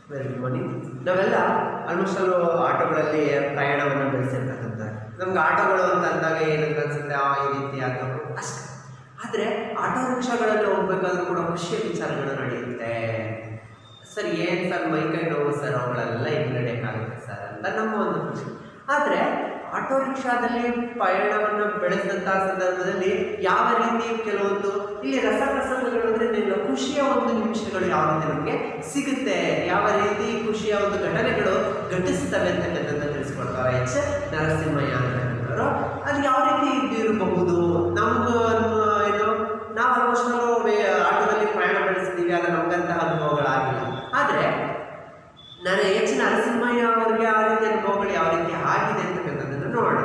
Very good morning. ನಾವೆಲ್ಲ almost ಅಲ್ಲೂ ಆಟೋಗಳಲ್ಲಿ ಪ್ರಯಾಣವನ್ನು ಬೆಳೆಸಿರ್ತಕ್ಕಂಥ ನಮ್ಗೆ ಆಟೋಗಳು ಅಂತ ಅಂದಾಗ ಏನಂತ ಅನ್ಸುತ್ತೆ, ಈ ರೀತಿ ಆಟೋಗಳು ಅಷ್ಟೇ. ಆದರೆ ಆಟೋ ರಿಕ್ಷಾಗಳಲ್ಲಿ ಹೋಗ್ಬೇಕಾದ್ರೂ ಕೂಡ ಖುಷಿಯ ವಿಚಾರಗಳು ನಡೆಯುತ್ತೆ. ಸರ್ ಏನು ಸರ್ ಮೈಕೈ ನೋವು ಸರ್, ಅವುಗಳೆಲ್ಲ ಹಿಂಗೆ ನಡೆಯೋಕ್ಕಾಗುತ್ತೆ ಸರ್ ಅಂತ ನಮ್ಮ ಒಂದು ಖುಷಿ. ಆದರೆ ಆಟೋ ರಿಕ್ಷಾದಲ್ಲಿ ಪಯಣವನ್ನು ಬೆಳೆಸಿದಂಥ ಸಂದರ್ಭದಲ್ಲಿ ಯಾವ ರೀತಿ ಕೆಲವೊಂದು ಇಲ್ಲಿ ರಸಪ್ರಸಂಗಗಳು ಅಂದರೆ ಖುಷಿಯ ಒಂದು ನಿಮಿಷಗಳು ಯಾವ ರೀತಿ ನಮಗೆ ಸಿಗುತ್ತೆ, ಯಾವ ರೀತಿ ಖುಷಿಯ ಒಂದು ಘಟನೆಗಳು ಘಟಿಸ್ತವೆ ಅಂತಕ್ಕಂಥದ್ದು ತಿಳಿಸ್ಕೊಡ್ತಾರೆ ಎಚ್ ನರಸಿಂಹಯ್ಯ ಅಂತಕ್ಕಂಥವ್ರು. ಅದು ಯಾವ ರೀತಿ ಇರಬಹುದು, ನಮ್ಗೆ ಏನು ನಾವು ಆಲ್ಮೋಸ್ಟ್ ಆಟೋದಲ್ಲಿ ಪ್ರಯಾಣ ಬೆಳೆಸಿದ್ದೀವಿ, ಅದು ನಮಗಂತಹ ಅನುಭವಗಳಾಗಿಲ್ಲ. ಆದರೆ ನಾನು ಎಚ್ ನರಸಿಂಹಯ್ಯ ಅವರಿಗೆ ಆ ರೀತಿ ಅನುಭವಗಳು ಯಾವ ರೀತಿ ಆಗಿದೆ ಅಂತಕ್ಕಂಥದ್ದನ್ನು ನೋಡೋಣ.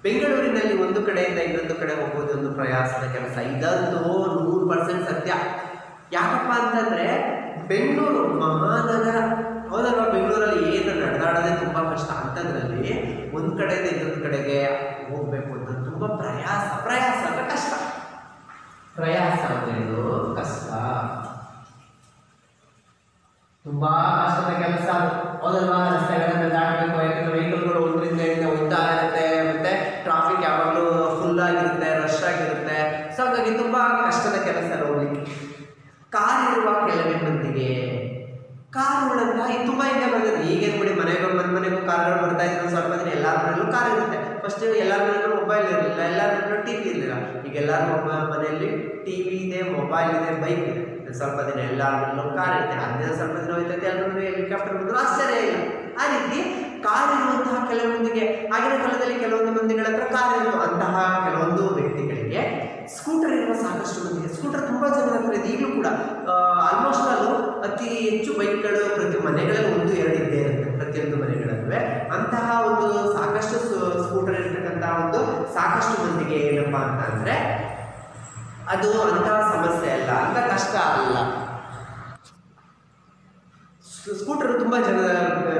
ಬೆಂಗಳೂರಿನಲ್ಲಿ ಒಂದು ಕಡೆಯಿಂದ ಇನ್ನೊಂದು ಕಡೆ ಹೋಗೋದು ಒಂದು ಪ್ರಯಾಸದ ಕೆಲಸ, ಇದಂತೂ 100% ಸತ್ಯ. ಯಾಕಪ್ಪ ಅಂತಂದರೆ ಬೆಂಗಳೂರು ಮಹಾನಗರ, ಹೌದಲ್ವ? ಬೆಂಗಳೂರಲ್ಲಿ ಏನು ನಡೆದಾಡೋದೇ ತುಂಬ ಕಷ್ಟ. ಅಂಥದ್ರಲ್ಲಿ ಒಂದು ಕಡೆಯಿಂದ ಇನ್ನೊಂದು ಕಡೆಗೆ ಹೋಗಬೇಕು ಅಂತ ತುಂಬ ಪ್ರಯಾಸ ಅಂದರೆ ಕಷ್ಟ. ಪ್ರಯಾಸ ಅಂದ್ರೇನು? ಕಷ್ಟ, ತುಂಬಾ ಕಷ್ಟದ ಕೆಲಸ, ಹೌದಲ್ವಾ? ರಸ್ತೆಗಳನ್ನು ದಾಟಬೇಕು, ಯಾಕಂದ್ರೆ ವೆಹಿಕಲ್ಗಳು ಒಂದರಿಂದ ಹೋಗ್ತಾ ಇರುತ್ತೆ, ಮತ್ತೆ ಟ್ರಾಫಿಕ್ ಯಾವಾಗಲೂ ಫುಲ್ ಆಗಿರುತ್ತೆ, ರಶ್ ಆಗಿರುತ್ತೆ. ಸೊ ಹಾಗಾಗಿ ತುಂಬಾ ಕಷ್ಟದ ಕೆಲಸ ಹೋಗ್ಲಿಕ್ಕೆ. ಕಾರ್ ಇರುವ ಕೆಲವೇ ಮಂದಿಗೆ ಕಾರುಗಳಂತ ತುಂಬ ಹಿಂದೆ ಬಂದಿದೆ. ಈಗೇನು ಬಿಡಿ, ಮನೆಗೂ ಕಾರ್ಗಳು ಬರ್ತಾ ಇದ್ರು. ಸ್ವಲ್ಪ ದಿನ ಎಲ್ಲರ ಮನೆಯಲ್ಲೂ ಕಾರ್ ಇರುತ್ತೆ. ಫಸ್ಟ್ ಎಲ್ಲರ ಮನೆಯಲ್ಲೂ ಮೊಬೈಲ್ ಇರಲಿಲ್ಲ, ಎಲ್ಲರ ಮನೆಯಲ್ಲೂ ಟಿ ವಿ ಇರಲಿಲ್ಲ. ಈಗ ಎಲ್ಲರ ಮನೆಯಲ್ಲಿ ಟಿ ವಿ ಇದೆ, ಮೊಬೈಲ್ ಇದೆ, ಬೈಕ್ ಇದೆ. ಸ್ವಲ್ಪ ದಿನ ಎಲ್ಲರ ಮನೆಯಲ್ಲೂ ಕಾರ್ ಇರುತ್ತೆ. ಅದೇ ಸ್ವಲ್ಪ ದಿನ ಹೋಯ್ತೈತೆ ಎಲ್ಲರೂ ಹೆಲಿಕಾಪ್ಟರ್ ಬಂದರೂ ಆಶ್ಚರ್ಯ ಇಲ್ಲ. ಆ ರೀತಿ ಕಾರ್ ಇರುವಂತಹ ಕೆಲವು ಮಂದಿಗೆ, ಆಗಿನ ಕಾಲದಲ್ಲಿ ಕೆಲವೊಂದು ಮಂದಿಗಳ ಹತ್ರ ಕಾರ್ ಇತ್ತು. ಅಂತಹ ಕೆಲವೊಂದು ವ್ಯಕ್ತಿಗಳಿಗೆ ಸ್ಕೂಟರ್ ಇರುವ ಸಾಕಷ್ಟು ಮಂದಿಗೆ, ಸ್ಕೂಟರ್ ತುಂಬ ಜನರ ಹತ್ರ ಇದೆ ಈಗಲೂ ಕೂಡ. ಆಲ್ಮೋಸ್ಟ್ ಅಲ್ಲೂ ಅತಿ ಹೆಚ್ಚು ಬೈಕ್ಗಳು ಪ್ರತಿ ಮನೆಗಳಲ್ಲಿ 1-2 ಇದ್ದೇ ಇರುತ್ತೆ, ಪ್ರತಿಯೊಂದು ಮನೆಗಳಲ್ಲೂ. ಅಂತಹ ಒಂದು ಸಾಕಷ್ಟು ಸ್ಕೂಟರ್ ಇರ್ತಕ್ಕಂತಹ ಒಂದು ಸಾಕಷ್ಟು ಮಂದಿಗೆ ಏನಪ್ಪ ಅಂತಂದರೆ ಅದು ಅಂತಹ ಸಮಸ್ಯೆ ಅಲ್ಲ, ಅಂತ ಕಷ್ಟ ಅಲ್ಲ. ಸ್ಕೂಟರ್ ತುಂಬ ಜನ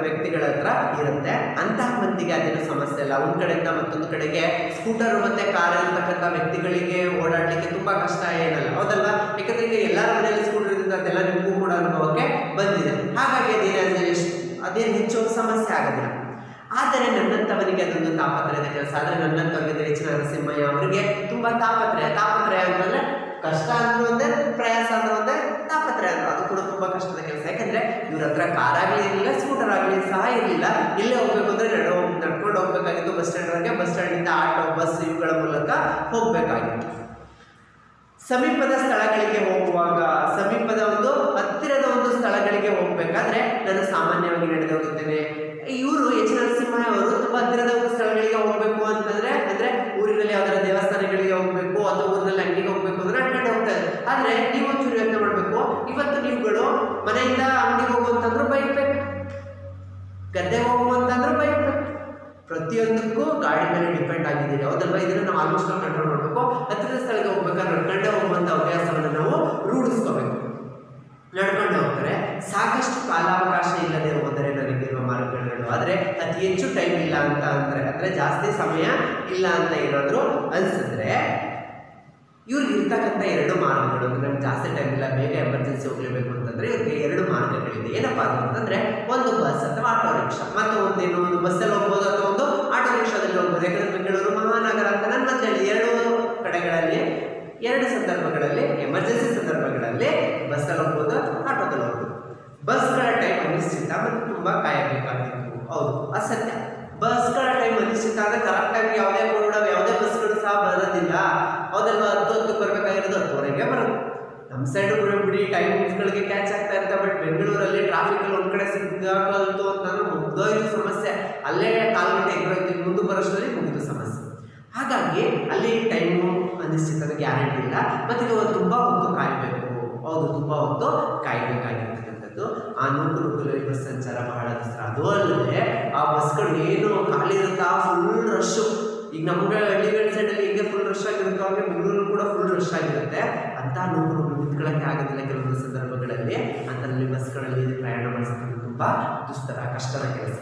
ವ್ಯಕ್ತಿಗಳ ಹತ್ರ ಇರುತ್ತೆ. ಅಂತಹ ಮಂದಿಗೆ ಅದೇನು ಸಮಸ್ಯೆ ಇಲ್ಲ. ಒಂದು ಕಡೆಯಿಂದ ಮತ್ತೊಂದು ಕಡೆಗೆ ಸ್ಕೂಟರ್ ಮತ್ತು ಕಾರ್ ಇರ್ತಕ್ಕಂಥ ವ್ಯಕ್ತಿಗಳಿಗೆ ಓಡಾಡಲಿಕ್ಕೆ ತುಂಬ ಕಷ್ಟ ಏನಲ್ಲ, ಹೌದಲ್ವಾ? ಯಾಕಂದರೆ ಈಗ ಎಲ್ಲರ ಮನೆಯಲ್ಲಿ ಸ್ಕೂಟರ್ ಇರುತ್ತೆ, ಅದೆಲ್ಲ ನಿಮಗೂ ಕೂಡ ಅನುಭವಕ್ಕೆ ಬಂದಿದೆ. ಹಾಗಾಗಿ ಅದೇನು ಹೆಚ್ಚು ಸಮಸ್ಯೆ ಆಗೋದಿಲ್ಲ. ಆದರೆ ನನ್ನಂಥವರಿಗೆ ಅದೊಂದು ತಾಪತ್ರಯದ ಕೆಲಸ. ಆದರೆ ನನ್ನಂಥವ್ರಿಗೆ ಎಚ್ ನರಸಿಂಹಯ್ಯ ಅವರಿಗೆ ತುಂಬ ತಾಪತ್ರಯ ಅಂತಂದರೆ ಕಷ್ಟ ಅಂದ್ರೂ ಒಂದೇ, ಪ್ರಯಾಸ ಅಂದ್ರೂ ಒಂದೇ, ತಾಪತ್ರಯ ಅಂದ್ರು ಅದು ಕೂಡ ತುಂಬ ಕಷ್ಟದ ಕೆಲಸ. ಯಾಕಂದರೆ ಇವ್ರ ಹತ್ರ ಕಾರ್ ಆಗಲಿ ಇರಲಿಲ್ಲ, ಸ್ಕೂಟರ್ ಆಗಲಿ ಸಹ ಇರಲಿಲ್ಲ. ಎಲ್ಲೇ ಹೋಗ್ಬೇಕು ಅಂದರೆ ನಡ್ಕೊಂಡು ಹೋಗ್ಬೇಕಾಗಿತ್ತು. ಬಸ್ ಸ್ಟ್ಯಾಂಡ್ವರೆಗೆ, ಬಸ್ ಸ್ಟ್ಯಾಂಡಿಂದ ಆಟೋ, ಬಸ್ ಇವುಗಳ ಮೂಲಕ ಹೋಗಬೇಕಾಗಿತ್ತು. ಸಮೀಪದ ಸ್ಥಳಗಳಿಗೆ ಹೋಗುವಾಗ, ಸಮೀಪದ ಒಂದು ಹತ್ತಿರದ ಒಂದು ಸ್ಥಳಗಳಿಗೆ ಹೋಗಬೇಕಾದ್ರೆ ನಾನು ಸಾಮಾನ್ಯವಾಗಿ ನಡೆದು ಹೋಗುತ್ತೇನೆ. ಇವರು ಎಚ್ ನರಸಿಂಹಯ್ಯ ಅವರು ತುಂಬ ಹತ್ತಿರದ ಒಂದು ಸ್ಥಳಗಳಿಗೆ ಹೋಗಬೇಕು ಅಂತಂದರೆ, ಅಂದರೆ ಊರಿನಲ್ಲಿ ಯಾವ್ದಾರ ದೇವಸ್ಥಾನಗಳಿಗೆ ಹೋಗಬೇಕು ಅಥವಾ ಊರಿನಲ್ಲಿ ಅಂಗಡಿಗೆ ಹೋಗಬೇಕು ಅಂದರೆ ನಡ್ಕೊಂಡು ಹೋಗ್ತಾರೆ. ಆದರೆ ನೀವೊಂಚೂರು ಯೋಚನೆ ಮಾಡಬೇಕು, ಇವತ್ತು ನೀವುಗಳು ಮನೆಯಿಂದ ಅಂಗಡಿಗೆ ಹೋಗುವಂತಂದ್ರೂ ಬೈಕ್ ಬೇಕು, ಗದ್ದೆಗೆ ಹೋಗುವಂತಂದ್ರೂ ಬೈಕ್ ಬೇಕು, ಪ್ರತಿಯೊಂದಕ್ಕೂ ಗಾಡಿ ಮೇಲೆ ಡಿಪೆಂಡ್ ಆಗಿದ್ದೀರಿ, ಹೌದಲ್ವಾ? ಇದನ್ನು ನಾವು ಆಲ್ಮೋಸ್ಟ್ ಕಂಟ್ರೋಲ್ ಮಾಡಬೇಕು. ಹತ್ತಿರದ ಸ್ಥಳಕ್ಕೆ ಹೋಗ್ಬೇಕಾದ್ರೆ ನಡ್ಕೊಂಡೇ ಹೋಗುವಂಥ ಅಭ್ಯಾಸವನ್ನು ನಾವು ರೂಢಿಸ್ಕೋಬೇಕು. ನಡ್ಕೊಂಡು ಹೋಗ್ತಾರೆ. ಸಾಕಷ್ಟು ಕಾಲಾವಕಾಶ ಇಲ್ಲದೆ ಹೋದರೆ ನನಗಿರುವ ಮಾರ್ಗಗಳು, ಆದರೆ ಅತಿ ಹೆಚ್ಚು ಟೈಮ್ ಇಲ್ಲ ಅಂತ ಅಂದರೆ ಜಾಸ್ತಿ ಸಮಯ ಇಲ್ಲ ಅಂತ ಏನಾದರೂ ಅನಿಸಿದ್ರೆ ಇವ್ರಿಗೆ ಇರ್ತಕ್ಕಂಥ 2 ಮಾರ್ಗಗಳು. ನಮ್ಗೆ ಜಾಸ್ತಿ ಟೈಮ್ ಇಲ್ಲ, ಬೇಗ ಎಮರ್ಜೆನ್ಸಿ ಹೋಗಲೇಬೇಕು ಅಂತಂದರೆ ಇವ್ರಿಗೆ 2 ಮಾರ್ಗಗಳಿದೆ. ಏನಪ್ಪ ಅಂತಂದರೆ ಒಂದು ಬಸ್ ಅಥವಾ ಆಟೋ ರಿಕ್ಷಾ, ಮತ್ತು ಒಂದೇನು ಒಂದು ಬಸ್ಸಲ್ಲಿ ಹೋಗ್ಬೋದು ಅಥವಾ ಒಂದು ಆಟೋ ರಿಕ್ಷಾದಲ್ಲಿ ಹೋಗ್ಬೋದು. ಯಾಕಂದರೆ ಬೆಂಗಳೂರು ಮಹಾನಗರ ಅಂತ ನನ್ನ ಮಧ್ಯದಲ್ಲಿ 2 ಕಡೆಗಳಲ್ಲಿ 2 ಸಂದರ್ಭಗಳಲ್ಲಿ, ಎಮರ್ಜೆನ್ಸಿ ಸಂದರ್ಭಗಳಲ್ಲಿ ಬಸ್ಸಲ್ಲಿ ಹೋಗ್ಬೋದು, ಆಟೋದಲ್ಲಿ ಹೋಗ್ಬೋದು. ಬಸ್ಗಳ ಟೈಮ್ ಅನಿಶ್ಚಿತ ಮತ್ತು ತುಂಬ ಕಾಯಬೇಕಾಗಿತ್ತು, ಹೌದು ಅದು ಸತ್ಯ. ಬಸ್ಗಳ ಟೈಮ್ ಅನಿಶ್ಚಿತ ಅಂದರೆ ಕರೆಕ್ಟ್ ಟೈಮ್ ಯಾವುದೇ ಬಸ್ಗಳು ಸಹ ಬರೋದಿಲ್ಲ, ಹೌದಲ್ವಾ? 10 ಬರಬೇಕಾಗಿರೋದು 10ವರೆಗೆ ಬರೋದು. ನಮ್ಮ ಸೈಡು ಬಿಡಿ ಟೈಮ್ಸ್ಗಳಿಗೆ ಕ್ಯಾಚ್ ಆಗ್ತಾ ಇರುತ್ತೆ. ಬಟ್ ಬೆಂಗಳೂರಲ್ಲಿ ಟ್ರಾಫಿಕಲ್ಲಿ ಒಂದು ಕಡೆ ಸಿಕ್ಕಾಕಲ್ತು ಅಂತಂದ್ರೆ ಮುಗ್ದೋಯ್ತು ಸಮಸ್ಯೆ. ಅಲ್ಲೇ 4 ಗಂಟೆ ಎಗ್ರೋಯ್ತು, ಮುಂದೆ ಬರೋಷ್ಟರಲ್ಲಿ ಮುಗಿದು ಸಮಸ್ಯೆ. ಹಾಗಾಗಿ ಅಲ್ಲಿ ಟೈಮು ಅನಿಶ್ಚಿತದ ಗ್ಯಾರಂಟಿ ಇಲ್ಲ. ಮತ್ತು ತುಂಬ ಹೊತ್ತು ಕಾಯಬೇಕು, ಹೌದು ತುಂಬ ಹೊತ್ತು ಕಾಯಬೇಕಾಗಿರ್ತಕ್ಕಂಥದ್ದು. ಆ ನೂಕುನುಗ್ಗಲಲ್ಲಿ ಬಸ್ ಸಂಚಾರ ಬಹಳ ದಸರ. ಅದು ಅಲ್ಲದೆ ಆ ಬಸ್ಗಳು ಏನು ಖಾಲಿ ಇರುತ್ತಾ, ಫುಲ್ ರಶ್ಶು. ಈಗ ನಮ್ಗೆ ಹಳ್ಳಿಗಳ ಸೈಡಲ್ಲಿ ಹಿಂಗೆ ಫುಲ್ ರಶ್ ಆಗಿರುತ್ತೆ, ಅವಾಗ ಬೆಂಗಳೂರು ಕೂಡ ಫುಲ್ ರಶ್ ಆಗಿರುತ್ತೆ. ಅಂತ ನೂಕುನುಗ್ಗಲು ನಿಂತ್ಕೊಳ್ಳೋಕ್ಕೆ ಆಗೋದಿಲ್ಲ ಕೆಲವೊಂದು ಸಂದರ್ಭಗಳಲ್ಲಿ. ಅಂಥದ್ರಲ್ಲಿ ಬಸ್ಗಳಲ್ಲಿ ಪ್ರಯಾಣ ಮಾಡಿಸೋದು ತುಂಬ ದುಸ್ತರ, ಕಷ್ಟದ ಕೆಲಸ.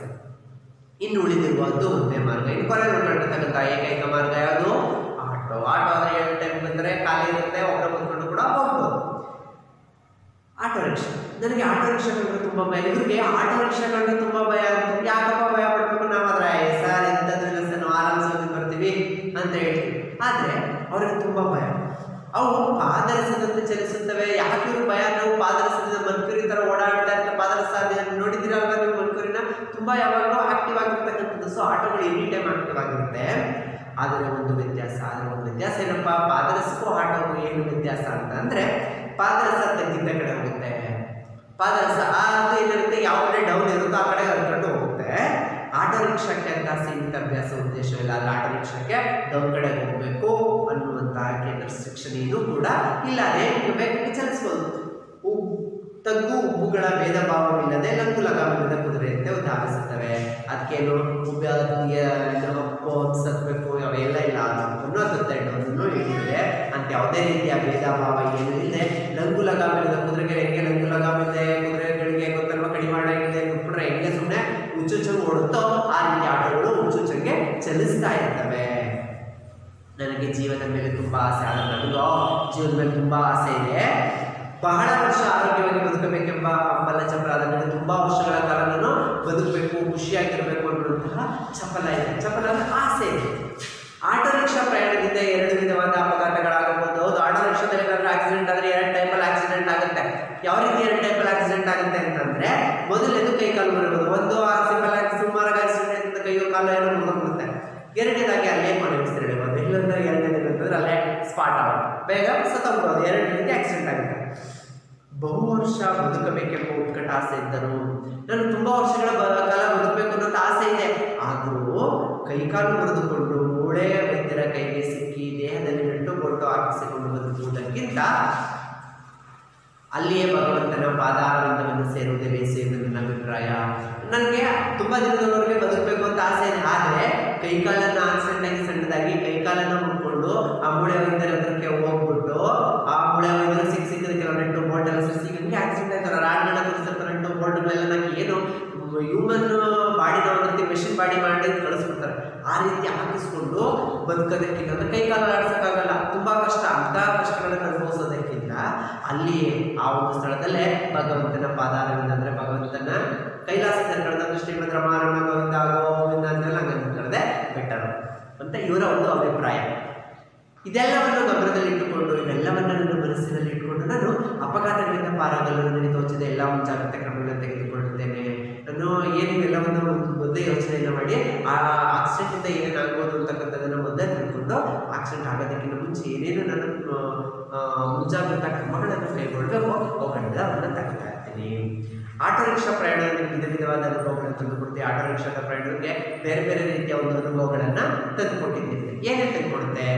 ಇನ್ನು ಉಳಿದಿರುವುದು ಒಂದೇ ಮಾರ್ಗ. ಇನ್ನು ಕೊನೆ ನೋಡ್ಕೊಂಡಿರ್ತಕ್ಕಂಥ ಏಕೈಕ ಮಾರ್ಗ ಯಾವುದು? ಆಟೋ. ಆದರೆ 7 ಟೈಮ್ ಬಂದರೆ ಖಾಲಿ ಇರುತ್ತೆ, ಒಬ್ಬರ ಕೂತ್ಕೊಂಡು ಕೂಡ ಹೋಗ್ಬೋದು. Auto rickshaw. ನನಗೆ ಆಟೋ ರಿಕ್ಷಾ ಕಂಡ್ರೆ ತುಂಬ ಭಯ. ಇವ್ರಿಗೆ ಆಟೋ ರಿಕ್ಷಾ ಕಂಡ್ರೆ ತುಂಬ ಭಯ ಅಂತ. ಯಾಕಪ್ಪ ಭಯ ಪಡ್ಬೇಕು? ನಾವು ಅದ್ರ ಸರ್ ಎಂಥದ್ದಿಲ್ಲ ಸರ್, ನಾವು ಆರಾಮ್ಸೋಗಿ ಬರ್ತೀವಿ ಅಂತ ಹೇಳ್ತೀವಿ. ಆದರೆ ಅವ್ರಿಗೆ ತುಂಬ ಭಯ. ಅವು ಪಾದರಸದಂತೆ ಚಲಿಸುತ್ತವೆ. ಯಾಕೆ ಇವರು ಭಯ? ನಾವು ಪಾದರಸದಿಂದ ಮನ್ಕುರಿ ಥರ ಓಡಾಡ್ತಾ ಇರ್ತಾರೆ. ಪಾದರಸ ನೋಡಿದಿರಲ್ವ ನೀವು? ಮನ್ಕುರಿನ ತುಂಬ ಯಾವಾಗಲೂ ಆಕ್ಟಿವ್ ಆಗಿರ್ತಕ್ಕಂಥದ್ದು. ಸೊ ಆಟೋಗಳು ಎನಿ ಟೈಮ್ ಆಕ್ಟಿವ್ ಆಗಿರುತ್ತೆ. ಆದರೆ ಒಂದು ವ್ಯತ್ಯಾಸ ಏನಪ್ಪ? ಪಾದರಸಕ್ಕೂ ಆಟೋಗೂ ಏನು ವ್ಯತ್ಯಾಸ ಅಂತ ಅಂದರೆ, ಪಾದರಸ ತಗ್ಗಿದ್ದ ಕಡೆ ಹೋಗುತ್ತೆ. ಪಾದರಸ ಅದು ಏನಿರುತ್ತೆ, ಯಾವ ಕಡೆ ಡೌನ್ ಇರುತ್ತೋ ಆ ಕಡೆ ಹರ್ಕೊಂಡು ಹೋಗುತ್ತೆ. ಆಟೋ ರಿಕ್ಷಾಕ್ಕೆ ಅಂತ ಸೀಮಿತ ಅಭ್ಯಾಸ ಉದ್ದೇಶ ಇಲ್ಲ. ಅಲ್ಲಿ ಆಟೋ ರಿಕ್ಷಾಕ್ಕೆ ಡೌನ್ ಕಡೆ ಹೋಗಬೇಕು ಅನ್ನುವಂತಹ ರೆಸ್ಟ್ರಿಕ್ಷನ್ ಇದು ಕೂಡ ಇಲ್ಲ. ಅದೇ ಬೇಕಾಗಿ ಚಲಿಸ್ಬೋದು. ತಗ್ಗು ಉಬ್ಬುಗಳ ಭೇದ ಭಾವವಿಲ್ಲದೆ ಲಂಗು ಲಗಾಮದ ಕುದುರೆಯಂತೆ ಉದಾಹರಿಸುತ್ತವೆ. ಅದಕ್ಕೇನು ಸತ್ಬೇಕು ಅವೆಲ್ಲ ಇಲ್ಲ. ಅನ್ನೋ ತದ್ದೆಣ್ಣವನ್ನು ಹೇಳಿದೆ ಅಂತ ಯಾವುದೇ ರೀತಿಯ ಭೇದ ಭಾವ ಏನು ಇಲ್ಲದೆ ಲಂಗು ಲಗಾಮಿಲ್ಲದ ಕುದುರೆಗೆ ಹೆಂಗೆ ಲಂಗು ಲಗಾಮಿದೆ, ಕುದುರೆಗಳಿಗೆ ಗೊತ್ತಲ್ವ ಕಡಿವಾಣ ಇದೆ, ಬಿಟ್ಬಿಟ್ರೆ ಹೆಂಗೆ ಸುಮ್ಮನೆ ಹುಚ್ಚುಚ್ಚಂಗೆ ಓಡುತ್ತೋ ಆ ರೀತಿ ಆಟೋಗಳು ಹುಚ್ಚುಚ್ಚಂಗೆ ಚಲಿಸ್ತಾ ಇರ್ತವೆ. ನನಗೆ ಜೀವನದ ಮೇಲೆ ತುಂಬ ಆಸೆ. ಆದರೆ ನನಗೂ ಜೀವನದ ಮೇಲೆ ತುಂಬ ಆಸೆ ಇದೆ. ಬಹಳ ವರ್ಷ ಆರೋಗ್ಯವಾಗಿ ಬದುಕಬೇಕೆಂಬ ಹಂಬಲ ಚಪಲ. ನನಗೆ ತುಂಬ ವರ್ಷಗಳ ಕಾಲ ನಾನು ಬದುಕಬೇಕು, ಖುಷಿಯಾಗಿರಬೇಕು ಅನ್ನುವಂತಹ ಚಪಲ ಇದೆ. ಚಪಲ ಅಂದರೆ ಆಸೆ ಇದೆ. ಆಟೋ ರಿಕ್ಷಾ ಪ್ರಯಾಣದಿಂದ 2 ವಿಧವಾದ ಅಪಘಾತಗಳಾಗಬಹುದು. ಹೌದು, ಆಟೋ ರಿಕ್ಷಾದಲ್ಲಿ ಏನಾದರೂ ಆಕ್ಸಿಡೆಂಟ್ ಆದರೆ 2 ಟೈಪಲ್ಲಿ ಆಕ್ಸಿಡೆಂಟ್ ಆಗುತ್ತೆ. ಯಾವ ರೀತಿ 2 ಟೈಪಲ್ಲಿ ಆಕ್ಸಿಡೆಂಟ್ ಆಗುತ್ತೆ ಅಂತಂದರೆ, ಮೊದಲನೇದು ಕೈ ಕಾಲು ಮುರಿಬೋದು. ಒಂದು ಸಿಂಪಲ್ ಆಗಿ ಸುಮಾರಾಗಿ ಆಕ್ಸಿಡೆಂಟ್ ಅಂತ ಕೈಯೋ ಕಾಲು ಏನೋ ಮುರಿದುಬಿಡುತ್ತೆ. ಎರಡನೇದಾಗಿ ಅಲ್ಲೇ ಕೊನೆಗೊಳಿಸ್ತಿರ್ಬೋದು. ಇಲ್ಲಂದ್ರೆ ಎರಡನೇದು ಅಂತಂದ್ರೆ ಅಲ್ಲೇ ಸ್ಪಾಟ್ ಆಗುತ್ತೆ, ಬೇಗ ಸತ್ತೋಗ್ಬೋದು. 2 ರೀತಿ ಆಕ್ಸಿಡೆಂಟ್ ಆಗುತ್ತೆ. ಬಹು ವರ್ಷ ಬದುಕಬೇಕೆಂಬ ಉತ್ಕಟ ಆಸೆ ಇದ್ದರು. ನಾನು ತುಂಬ ವರ್ಷಗಳ ಕಾಲ ಬದುಕಬೇಕು ಅನ್ನೋ ಆಸೆ ಇದೆ. ಆದರೂ ಕೈಕಾಲು ಮುರಿದುಕೊಂಡು ಮೂಳೆ ವೈದ್ಯರ ಕೈಗೆ ಸಿಕ್ಕಿ ದೇಹದಲ್ಲಿ ಗಂಟುಗೊಟ್ಟು ಹಾಕಿಸಿಕೊಂಡು ಬದುಕುವುದಕ್ಕಿಂತ ಅಲ್ಲಿಯೇ ಭಗವಂತನ ಪಾದಾರವಿಂದವನ್ನು ಸೇರುವುದೇ ಲೇಸು ಎಂದು ನನ್ನ ಅಭಿಪ್ರಾಯ. ನನಗೆ ತುಂಬ ದಿನದವರೆಗೆ ಬದುಕಬೇಕು ಅಂತ ಆಸೆ ಇದೆ. ಆದರೆ ಕೈಕಾಲನ್ನು ಆಕ್ಸಿಡೆಂಟ್ ಆಗಿ ಸಣ್ಣದಾಗಿ ಕೈಕಾಲನ್ನು ಮುಟ್ಕೊಂಡು ಆ ಮೂಳೆ ವೈದ್ಯರ ಹತ್ರಕ್ಕೆ ಹೋಗ್ಬಿಟ್ಟು ಆ ಮೂಳೆ ವೈದ್ಯರು ಸಿಕ್ಕಿದ ಕೆಲವು ನೆಟ್ಟು ಬೋಲ್ಟ್ ಎಲ್ಲ ಸಿಕ್ಕಿ ಆಕ್ಸಿಡೆಂಟ್ ಆಯ್ತಾರೆ. ರಾಡ್ಗಳ ತೋರಿಸಿರ್ತಾರೆ, ನೆಟ್ಟು ಬೋಲ್ಟ್ಗಳೆಲ್ಲ ನನಗೆ ಏನು ಹ್ಯೂಮನ್ ಬಾಡಿನ ಒಂದು ರೀತಿ ಮೆಷಿನ್ ಬಾಡಿ ಮಾಡಿ ಕಳಿಸ್ಬಿಡ್ತಾರೆ. ಆ ರೀತಿ ಹಾಕಿಸ್ಕೊಂಡು ಬದುಕೋದಕ್ಕಿಂತ ಅಂದರೆ ಕೈಕಾಲ ಆಡಿಸೋಕ್ಕಾಗಲ್ಲ, ತುಂಬ ಕಷ್ಟ. ಅಂಥ ಕಷ್ಟಗಳನ್ನು ಅನುಭವಿಸೋದಕ್ಕಿಂತ ಅಲ್ಲಿಯೇ ಆ ಒಂದು ಸ್ಥಳದಲ್ಲೇ ಭಗವಂತನ ಪಾದಾರವಿಂದ ಅಂದರೆ ಭಗವಂತನ ಕೈಲಾಸ ಸೇರ್ಕೊಳ್ಳೋದು. ಶ್ರೀಮದ್ ರಮಾರಮಣ ಗೋವಿಂದ ಗೋವಿಂದ ಅಂತೆಲ್ಲ ಹಂಗಂದ್ರೆ ಬೆಟರ್ ಅಂತ ಇವರ ಒಂದು ಅಭಿಪ್ರಾಯ. ಇದೆಲ್ಲವನ್ನು ಗಮನದಲ್ಲಿಟ್ಟುಕೊಂಡು ಇವೆಲ್ಲವನ್ನು ನನ್ನ ಮನಸ್ಸಿನಲ್ಲಿ ಇಟ್ಟುಕೊಂಡು ನಾನು ಅಪಘಾತಗಳಿಂದ ಪಾರಾಗಲು ನನಗೆ ತೋಚಿದ ಎಲ್ಲ ಮುಂಜಾಗ್ರತೆ ಕ್ರಮಗಳನ್ನು ತೆಗೆದುಕೊಳ್ಳುತ್ತೇನೆ. ನಾನು ಏನಿವೆಲ್ಲವನ್ನು ಮೊದಲೇ ಯೋಚನೆಯನ್ನು ಮಾಡಿ ಆ ಆಕ್ಸಿಡೆಂಟಿಂದ ಏನೇನಾಗ್ಬೋದು ಅಂತಕ್ಕಂಥದ್ದನ್ನು ಮೊದಲೇ ತಿಳ್ಕೊಂಡು ಆಕ್ಸಿಡೆಂಟ್ ಆಗೋದಕ್ಕಿಂತ ಮುಂಚೆ ಏನೇನು ನಾನು ಮುಂಜಾಗ್ರತಾ ಕ್ರಮಗಳನ್ನು ಕೈಗೊಳ್ಳಬೇಕು ಅವುಗಳನ್ನ ತಗೋತಾ ಇರ್ತೀನಿ. ಆಟೋ ರಿಕ್ಷಾ ಪ್ರಯಾಣ ವಿಧ ವಿಧವಾದ ಅನುಭವಗಳನ್ನು ತಂದುಕೊಡ್ತೀವಿ. ಆಟೋ ರಿಕ್ಷಾದ ಪ್ರಯಾಣಕ್ಕೆ ಬೇರೆ ಬೇರೆ ರೀತಿಯ ಒಂದು ಅನುಭವಗಳನ್ನು ತಂದುಕೊಟ್ಟಿದ್ದೀನಿ. ಏನೇನು ತಂದುಕೊಡುತ್ತೆ?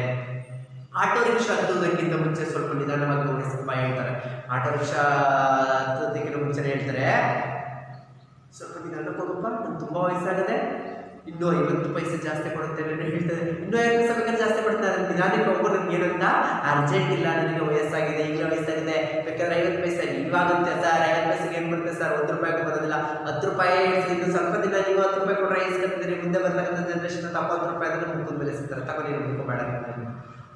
ಆಟೋ ರಿಕ್ಷಾ ಹತ್ತುವುದಕ್ಕಿಂತ ಮುಂಚೆ ಸ್ವಲ್ಪ ನಿಧಾನವಾಗಿ ಹೋಗಿಸಪ್ಪ ಹೇಳ್ತಾರೆ. ಆಟೋ ರಿಕ್ಷಾ ಹತ್ತೋದಕ್ಕಿಂತ ಮುಂಚೆನೇ ಹೇಳ್ತಾರೆ, ಸ್ವಲ್ಪ ನಿಧಾನಕ್ಕೆ ಹೋಗಪ್ಪ, ನಂಗೆ ತುಂಬ ವಯಸ್ಸಾಗದೆ, ಇನ್ನೂ 50 ಪೈಸೆ ಜಾಸ್ತಿ ಕೊಡುತ್ತೇನೆ ಅಂತ ಹೇಳ್ತಾರೆ. ಇನ್ನೂ 50 ಪೈಸೆ ಬೇಕಾದ್ರೆ ಜಾಸ್ತಿ ಕೊಡ್ತಾರೆ. ನಿಧಾನಕ್ಕೆ ಹೋಗೋ ನನಗೆ ಏನಂತ ಅರ್ಜೆಂಟ್ ಇಲ್ಲ, ನನಗೆ ವಯಸ್ಸಾಗಿದೆ, ಈಗಲೇ ವಯಸ್ಸಾಗಿದೆ, ಬೇಕಾದ್ರೆ 50 ಪೈಸೆ ಇವಾಗುತ್ತೆ ಸರ್. 50 ಪೈಸೆಗೆ ಏನು ಬರುತ್ತೆ ಸರ್? 1 ರೂಪಾಯಿಗೂ ಬರೋದಿಲ್ಲ. 10 ರೂಪಾಯಿ ಇದು ಸ್ವಲ್ಪ ದಿನ ನೀವು 10 ರೂಪಾಯಿ ಕೊಟ್ಟರೆ ಇಸ್ಕೊತಿದ್ದೀರಿ. ಮುಂದೆ ಬರ್ತಕ್ಕಂಥ ಜನ್ರೇಷನ್ 50 ರೂಪಾಯಿ ಅಂದರೆ ಮುಖದ ಮೇಲೆ ಸಿಗ್ತಾರೆ. ತಗೊಂಡು ಬೇಡ.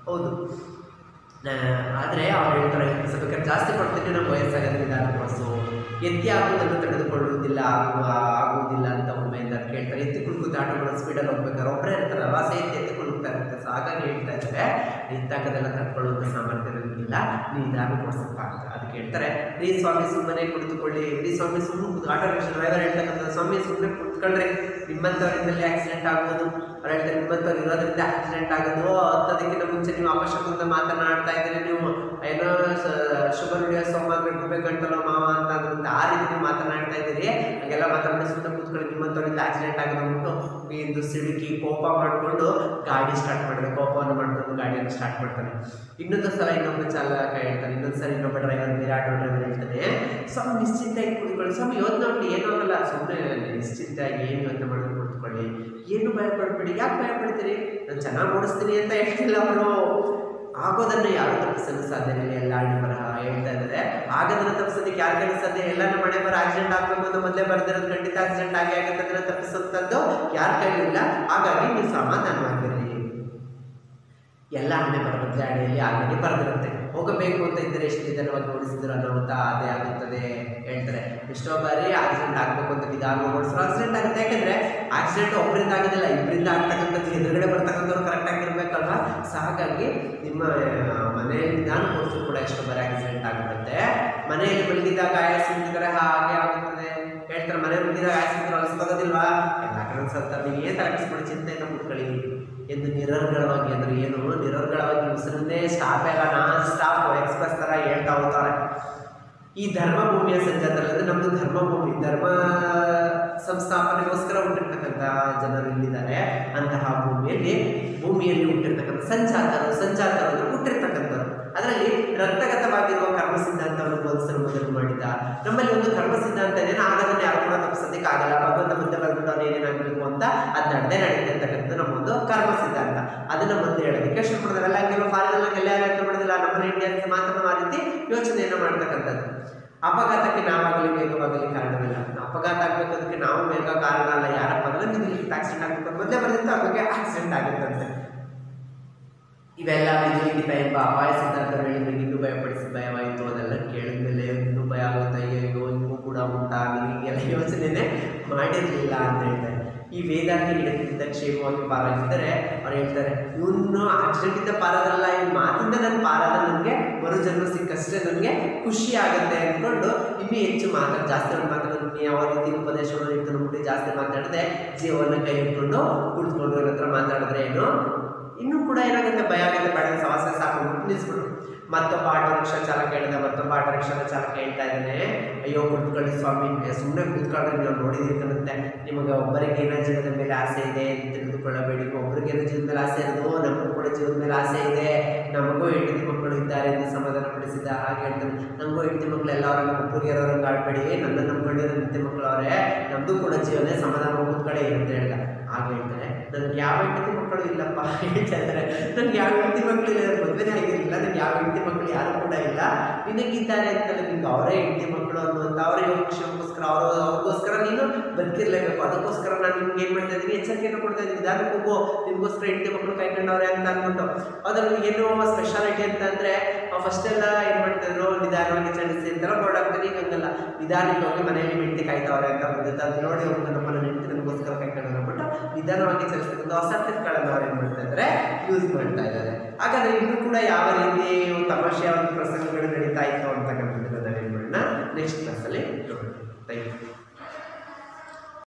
ಹೌದು, ಆದರೆ ಅವ್ರು ಹೇಳ್ತಾರೆ 50 ಪೈಸೆ ಬೇಕಾದ್ರೆ ಜಾಸ್ತಿ ಕೊಡ್ತೀನಿ, ನಾವು ವಯಸ್ಸಾಗೋದು ನಿಧಾನ ಕೊಡಿಸು. ಎತ್ತಿ ಆಗುವುದನ್ನು ತಡೆದುಕೊಳ್ಳುವುದಿಲ್ಲ ಆಗುವುದಿಲ್ಲ ಅಂತ ಒಮ್ಮೆಯಿಂದ ಕೇಳ್ತಾರೆ. ಎತ್ತಿ ಕುಳ್ಕುತ್ತೆ ಆಟೋಗಳು ಸ್ಪೀಡಲ್ಲಿ ಹೋಗ್ಬೇಕಾದ್ರೆ ಒಬ್ಬರೇ ಇರ್ತಾರಲ್ವ, ಎತ್ತಿ ಕುಳ್ತಾ ಇರುತ್ತೆ. ಸೊ ಹಾಗಾಗಿ ಹೇಳ್ತಾ ಇದ್ದಾರೆ, ನಿಂತಾಗದೆಲ್ಲ ತಡ್ಕೊಳ್ಳುವಂಥ ಸಾಮರ್ಥ್ಯ ನನಗಿಲ್ಲ, ನಿಧಾನ ಕೊಡ್ಸಪ್ಪ ಅಂತ. ಅದಕ್ಕೆ ಹೇಳ್ತಾರೆ, ರೀ ಸ್ವಾಮಿ ಸುಮ್ಮನೆ ಕುಳಿತುಕೊಳ್ಳಿ, ರೀ ಸ್ವಾಮಿ ಸುಮ್ಮನೆ ಆಟೋ ರಿಕ್ಷಾ ಡ್ರೈವರ್ ಹೇಳ್ತಕ್ಕಂಥ ಸ್ವಾಮಿ ಸುಮ್ಮನೆ ಕುತ್ಕೊಳ್ರಿ, ನಿಮ್ಮಂಥವರಿಂದಲೇ ಆಕ್ಸಿಡೆಂಟ್ ಆಗೋದು. ಅವ್ರು ಹೇಳ್ತಾರೆ, ನಿಮ್ಮಂಥವ್ರು ಇರೋದ್ರಿಂದ ಆಕ್ಸಿಡೆಂಟ್ ಆಗೋದು. ಹತ್ತೋದಕ್ಕಿಂತ ಮುಂಚೆ ನೀವು ಅವಶ್ಯಕತೆ ಮಾತನಾಡ್ತಾ ಇದ್ದೀರಿ, ನೀವು ಏನೋ ಶುಭ ನುಡಿಯೋ ಸೋಮಾಗ್ರೆ ಗುಬ್ಬೆ ಗಂಟಲೋ ಮಾವ ಅಂತ ಅದರಿಂದ ಆ ರೀತಿ ನೀವು ಮಾತನಾಡ್ತಾ ಇದ್ದೀರಿ. ಹಾಗೆಲ್ಲ ಮಾತಾಡಿ ಸುಮ್ಮನೆ ಕೂತ್ಕೊಳ್ಳಿ, ನಿಮ್ಮಂಥವ್ರಿಂದ ಆಕ್ಸಿಡೆಂಟ್ ಆಗೋದು ಎಂದು ಸಿಡುಕಿ ಕೋಪ ಮಾಡಿಕೊಂಡು ಗಾಡಿ ಸ್ಟಾರ್ಟ್ ಮಾಡಿದ್ರೆ, ಕೋಪವನ್ನು ಮಾಡಿಕೊಂಡು ಗಾಡಿಯನ್ನು ಸ್ಟಾರ್ಟ್ ಮಾಡ್ತಾನೆ. ಇನ್ನೊಂದು ಸಲ ಇನ್ನೊಬ್ಬ ಚಾಲಕ ಹೇಳ್ತಾನೆ, ಇನ್ನೊಂದು ಸಲ ಇನ್ನೊಬ್ಬ ಡ್ರೈವರ್, ಬೇರೆ ಆಟೋ ಡ್ರೈವರ್ ಹೇಳ್ತಾನೆ, ಸ್ವಾಮಿ ನಿಶ್ಚಿಂತೆಯಾಗಿ ಕುತ್ಕೊಳ್ಳಿ ಸ್ವಾಮಿ, ಯೋಚನೆ ನೋಡಿ ಏನೂ ಆಗಲ್ಲ, ಸುಮ್ಮನೆ ನಿಶ್ಚಿಂತೆಯಾಗಿ ಏನು ಯೋಚನೆ ಮಾಡೋದು ಕುತ್ಕೊಳ್ಳಿ, ಏನು ಭಯ ಪಡ್ಬೇಡಿ. ಯಾಕೆ ಭಯ ಪಡ್ತೀರಿ? ನಾನು ಚೆನ್ನಾಗಿ ಓಡಿಸ್ತೀನಿ ಅಂತ ಹೇಳ್ತಿಲ್ಲ ಅವರು. ಆಗೋದನ್ನು ಯಾರು ತಪ್ಪಿಸಲು ಸಾಧ್ಯವಿಲ್ಲ, ಎಲ್ಲ ಹಣ್ಣು ಬರಹ ಹೇಳ್ತಾ ಇದ್ದಾರೆ. ಆಗೋದನ್ನು ತಪ್ಪಿಸೋದಕ್ಕೆ ಯಾರು ಕೈಲಿ ಸಾಧ್ಯ? ಎಲ್ಲನೂ ಮನೆ ಬರ ಆಕ್ಸಿಡೆಂಟ್ ಆಗಬೇಕು ಅಂತ ಮೊದಲೇ ಬರ್ದಿರೋದು ಖಂಡಿತ ಆಕ್ಸಿಡೆಂಟ್ ಆಗಿ ಆಗುತ್ತೆ. ಅದನ್ನು ತಪ್ಪಿಸುವಂಥದ್ದು ಯಾರ ಕೈಲಿಲ್ಲ. ಹಾಗಾಗಿ ನೀವು ಸಮಾಧಾನವಾಗಿರಲಿ. ಎಲ್ಲ ಹಣ್ಣೆ ಬರ ಬದಲಾವಣೆಯಲ್ಲಿ ಆಲ್ರೆಡಿ ಬರೆದಿರುತ್ತೆ. ಹೋಗಬೇಕು ಅಂತ ಇದ್ದರೆ ಎಷ್ಟು ನಿಧಾನವಾಗಿ ಓಡಿಸಿದ್ರು ಅನಾಹುತ ಅದೇ ಆಗುತ್ತದೆ ಹೇಳ್ತಾರೆ. ಎಷ್ಟೋ ಬಾರಿ ಆಕ್ಸಿಡೆಂಟ್ ಆಗಬೇಕು ಅಂತ ನಿಧಾನ ಓಡಿಸಿದ್ರು ಆಕ್ಸಿಡೆಂಟ್ ಆಗುತ್ತೆ. ಯಾಕಂದರೆ ಆಕ್ಸಿಡೆಂಟ್ ಒಬ್ಬರಿಂದ ಆಗೋದಿಲ್ಲ, ಇಬ್ಬರಿಂದ ಆಗ್ತಕ್ಕಂಥದ್ದು ಎದುರುಗಡೆ ಬರ್ತಕ್ಕಂಥವ್ರು ಕರೆಕ್ಟಾಗಿ ಇರಬೇಕಲ್ವಾ. ಸೊ ಹಾಗಾಗಿ ನಿಮ್ಮ ಮನೆಯಲ್ಲಿ ನಿಧಾನ ಓಡಿಸಿದ್ರು ಕೂಡ ಎಷ್ಟೋ ಬಾರಿ ಆಕ್ಸಿಡೆಂಟ್ ಆಗಿಬಿಡುತ್ತೆ. ಮನೆಯಲ್ಲಿ ಮಲಗಿದಾಗ ಆಯಾಸಿದ್ರೆ ಹಾಗೆ ಆಗುತ್ತದೆ ಹೇಳ್ತಾರೆ. ಮನೆ ಮಲಗಿದಾಗ ಆಯಾಸಿದ್ರೆ ಅನಿಸ್ಕೋಗೋದಿಲ್ವಾ, ಎಲ್ಲ ಕಡೆ ಸ್ವಲ್ಪ ನೀವು ಏನು ತಲುಪಿಸ್ಬಿಡಿ, ಚಿಂತೆಯನ್ನು ಮುಟ್ಕೊಳ್ಳಿ ಎಂದು ನಿರರ್ಗಳವಾಗಿ. ಅಂದರೆ ಏನು ನಿರರ್ಗಳವಾಗಿ ಉಸಿರನ್ನೇ ಸ್ಟಾಪ್ ಇಲ್ಲ, ನಾನ್ ಸ್ಟಾಪ್ ಎಕ್ಸ್ಪ್ರೆಸ್ ಥರ ಹೇಳ್ತಾ ಹೋಗ್ತಾರೆ. ಈ ಧರ್ಮಭೂಮಿಯ ಸಂಜಾತದಲ್ಲಿ ಅಂದರೆ ನಮ್ಮದು ಧರ್ಮಭೂಮಿ, ಧರ್ಮ ಸಂಸ್ಥಾಪನೆಗೋಸ್ಕರ ಹುಟ್ಟಿರ್ತಕ್ಕಂಥ ಜನರು ಇಲ್ಲಿದ್ದಾರೆ. ಅಂತಹ ಭೂಮಿಯಲ್ಲಿ ಹುಟ್ಟಿರ್ತಕ್ಕಂಥ ಸಂಜಾತರು ಅಂದರೆ ಹುಟ್ಟಿರ್ತಕ್ಕಂಥವ್ರು. ಅದರಲ್ಲಿ ರಕ್ತಗತವಾಗಿರುವ ಕರ್ಮ ಸಿದ್ಧಾಂತವನ್ನು ಬೋಧಿಸಲು ಮೊದಲು ಮಾಡಿದ. ನಮ್ಮಲ್ಲಿ ಒಂದು ಕರ್ಮ ಸಿದ್ಧಾಂತ ಏನೇನು ಆಗೋದನ್ನು ಯಾರು ಕೂಡ ತಪ್ಪಿಸೋದಕ್ಕೆ ಆಗಲ್ಲ. ಭಗವಂತ ಮುಂದೆ ಬಂದ್ಬಿಟ್ಟು ಅವ್ನು ಏನೇನಾಗಬೇಕು ಅಂತ ಅದು ನಡೆದೇ ನಡೀತಿರ್ತಕ್ಕಂಥ ನಮ್ಮೊಂದು ಕರ್ಮ ಸಿದ್ಧಾಂತ. ಅದನ್ನು ಮೊದಲು ಹೇಳೋದಕ್ಕೆ ಶುರು ಮಾಡಿದ್ರೆ ಎಲ್ಲ ಕೆಲವು ಫಾರಿನಲ್ಲೆಲ್ಲ ಯಾರು ಮಾಡೋದಿಲ್ಲ, ನಮ್ಮ ಇಂಡಿಯಾಕ್ಕೆ ಮಾತ್ರ ಆ ರೀತಿ ಯೋಚನೆಯನ್ನು ಮಾಡ್ತಕ್ಕಂಥದ್ದು. ಅಪಘಾತಕ್ಕೆ ನಾವಾಗಲಿ ವೇಗವಾಗಲಿ ಕಾರಣವಿಲ್ಲ. ಅಪಘಾತ ಆಗಬೇಕದಕ್ಕೆ ನಾವು ವೇಗ ಕಾರಣ ಅಲ್ಲ. ಯಾರಪ್ಪ ಅಂದ್ರೆ ನಿಮಗೆ ಆಕ್ಸಿಡೆಂಟ್ ಆಗಬೇಕು ಮೊದಲೇ ಬರೆದಿತ್ತು, ಅವ್ರಿಗೆ ಆಕ್ಸಿಡೆಂಟ್ ಆಗುತ್ತಂತೆ. ಇವೆಲ್ಲ ವಿಧಿಲಿಖಿತ ಎಂಬ ಅಪಾಯ ಸಿದ್ಧಾಂತಗಳು ನಿಮಗೆ ಇನ್ನೂ ಭಯಪಡಿಸಿ ಭಯವಾಯಿತು. ಅದೆಲ್ಲ ಕೇಳಿದ ಮೇಲೆ ಇನ್ನೂ ಭಯ ಆಗುತ್ತೆ. ಅಯ್ಯೋ ಇನ್ನೂ ಕೂಡ ಉಂಟಾ, ನಿಮಗೆಲ್ಲ ಯೋಚನೆನೇ ಮಾಡಿರಲಿಲ್ಲ ಅಂತ ಹೇಳ್ತಾರೆ. ಈ ವೇದಾಂತಿ ಹಿಡಿದಿದ್ದ ಕ್ಷೇಮವಾಗಿ ಪಾರಾಗಿದ್ದರೆ ಅವ್ರು ಹೇಳ್ತಾರೆ, ಇವನು ಆಕ್ಸಿಡೆಂಟಿಂದ ಪಾರಾದಲ್ಲ, ಈ ಮಾತಿಂದ ನನ್ನ ಪಾರಾದ, ನನಗೆ ಮರುಜನ್ಮ ಸಿಕ್ಕಷ್ಟೇ ನನಗೆ ಖುಷಿ ಆಗುತ್ತೆ ಅಂದ್ಕೊಂಡು ಇನ್ನೂ ಹೆಚ್ಚು ಜಾಸ್ತಿ ಮಾತಾಡೋದು ಯಾವ ರೀತಿ ಉಪದೇಶವನ್ನು ಇಟ್ಟು ನೋಡಿ ಜಾಸ್ತಿ ಮಾತಾಡದೆ ಜೀವನ ಕೈ ಇಟ್ಕೊಂಡು ಕುಳಿತುಕೊಂಡು ಅವ್ರ ಹತ್ರ ಮಾತಾಡಿದ್ರೆ ಏನು ಇನ್ನೂ ಕೂಡ ಏನಾಗುತ್ತೆ, ಭಯ ಆಗುತ್ತೆ, ಬೇಡ ಸಮಸ್ಯೆ ಸಾಕು ನಿಲ್ಲಿಸ್ಬಿಟ್ಟು. ಮತ್ತೊಬ್ಬ ಆಟೋ ರಿಕ್ಷಾ ಚಾಲಕ ಹೇಳಿದ, ಮತ್ತೊಬ್ಬ ಆಟೋ ರಿಕ್ಷಾ ಚಾಲಕ ಹೇಳ್ತಾ ಇದ್ದಾನೆ, ಅಯ್ಯೋ ಕುತ್ಕೊಳ್ಳಿ ಸ್ವಾಮಿ, ಸುಮ್ಮನೆ ಕೂತ್ಕೊಂಡ್ರೆ ನೀವು ನೋಡಿದಿರ್ತಂತೆ, ನಿಮಗೆ ಒಬ್ಬರಿಗೆ ಏನೋ ಜೀವನದ ಮೇಲೆ ಆಸೆ ಇದೆ ತಿಳಿದುಕೊಳ್ಳಬೇಡಿ. ಒಬ್ಬರಿಗೆ ಏನೋ ಜೀವನದ ಮೇಲೆ ಆಸೆ ಇರೋದು, ನಮಗೂ ಕೂಡ ಜೀವನದ ಮೇಲೆ ಆಸೆ ಇದೆ, ನಮಗೂ ಹೆಂಡತಿ ಮಕ್ಕಳು ಇದ್ದಾರೆ ಎಂದು ಸಮಾಧಾನ ಪಡಿಸಿದ. ಹಾಗೆ ಹೇಳ್ತಾನೆ, ನಮಗೂ ಹೆಂಡತಿ ಮಕ್ಕಳು ಎಲ್ಲ ಅವ್ರನ್ನ ಒಬ್ಬರಿಗೆ ಇರೋರಂಗೆ ಆಡ್ಬೇಡಿ, ನನ್ನ ನಂಬ್ಕೊಂಡಿರೋ ಹೆಂಡತಿ ಮಕ್ಕಳು ಅವರೇ, ನಮ್ಮದು ಕೂಡ ಜೀವನ ಸಮಾಧಾನ ಕೂತ್ಕಡೆ ಇರುತ್ತೆ ಹೇಳ್ದ. ಹಾಗೆ ಹೇಳ್ತಾರೆ, ನನಗೆ ಯಾವ ಹೆಂಡತಿ ಮಕ್ಕಳು ಇಲ್ಲಪ್ಪ ಹೇಳ್ತಾ ಇದ್ದಾರೆ, ನನಗೆ ಯಾವ ಹೆಂಡತಿ ಮಕ್ಕಳು ಇಲ್ಲ, ಮದುವೆನೇ ಆಗಿರಲಿಲ್ಲ, ನನಗೆ ಯಾವ ಹೆಂಡತಿ ಮಕ್ಕಳು ಯಾರು ಕೂಡ ಇಲ್ಲ, ನಿನಗಿದ್ದಾರೆ ಅಂತಲ್ಲ, ನಿಮ್ಗೆ ಅವರೇ ಹೆಂಡತಿ ಮಕ್ಕಳು ಅನ್ನುವಂಥ ಅವರೇ ಯೋಗಕ್ಷೇಮಕ್ಕೋಸ್ಕರ ಅವ್ರಿಗೋಸ್ಕರ ನೀನು ಬದುಕಿರ್ಲೇಬೇಕು. ಅದಕ್ಕೋಸ್ಕರ ನಾನು ನಿಮ್ಗೆ ಏನು ಮಾಡ್ತಾ ಇದ್ದೀನಿ, ಎಚ್ಚರಿಕೆಯನ್ನು ಕೊಡ್ತಾ ಇದ್ದೀನಿ, ನಿಧಾನಕ್ಕೆ ಹೋಗು, ನಿಮಗೋಸ್ಕರ ಹೆಂಡತಿ ಮಕ್ಕಳು ಕೈಕೊಂಡವ್ರೆ ಅಂತ ಅಂದ್ಬಿಟ್ಟು. ಅದ್ರಲ್ಲಿ ಏನೋ ಸ್ಪೆಷಾಲಿಟಿ ಅಂತ ಅಂದರೆ ಫಸ್ಟೆಲ್ಲ ಏನು ಮಾಡ್ತಾಯಿದ್ರು, ನಿಧಾನವಾಗಿ ಚಲಿಸಿ ಅಂತೆಲ್ಲ ಬೋರ್ಡ್ ಆಗ್ತಾರೆ. ಈಗ ಹಂಗಲ್ಲ, ನಿಧಾನಕ್ಕೆ ಹೋಗಿ ಮನೆಯಲ್ಲಿ ಹೆಂಡತಿ ಕಾಯ್ತವ್ರೆ ಅಂತ ಬಂದಿತ್ತು, ಅದು ನೋಡಿ ಅವ್ರು ನಮ್ಮನ್ನ ಹೆಂಡತಿ ನಮಗೋಸ್ಕರ ಕೈಕೊಂಡು ಅಂದ್ಬಿಟ್ಟು ನಿಧಾನವಾಗಿ ಚಲಿಸ್ತಕ್ಕಂಥ ಹೊಸ ಟ್ರಿಕ್ಗಳನ್ನು ಅವ್ರು ಏನು ಮಾಡ್ತಾ ಇದ್ದಾರೆ, ಯೂಸ್ ಮಾಡ್ತಾ ಇದ್ದಾರೆ. ಹಾಗಾದರೆ ಇನ್ನೂ ಕೂಡ ಯಾವ ರೀತಿ ತಮಾಷೆಯ ಒಂದು ಪ್ರಸಂಗಗಳು ನಡೀತಾ ಇತ್ತು ಅಂತಕ್ಕಂಥದ್ದನ್ನು ಏನು ಮಾಡೋಣ ನೆಕ್ಸ್ಟ್ ಕ್ಲಾಸ್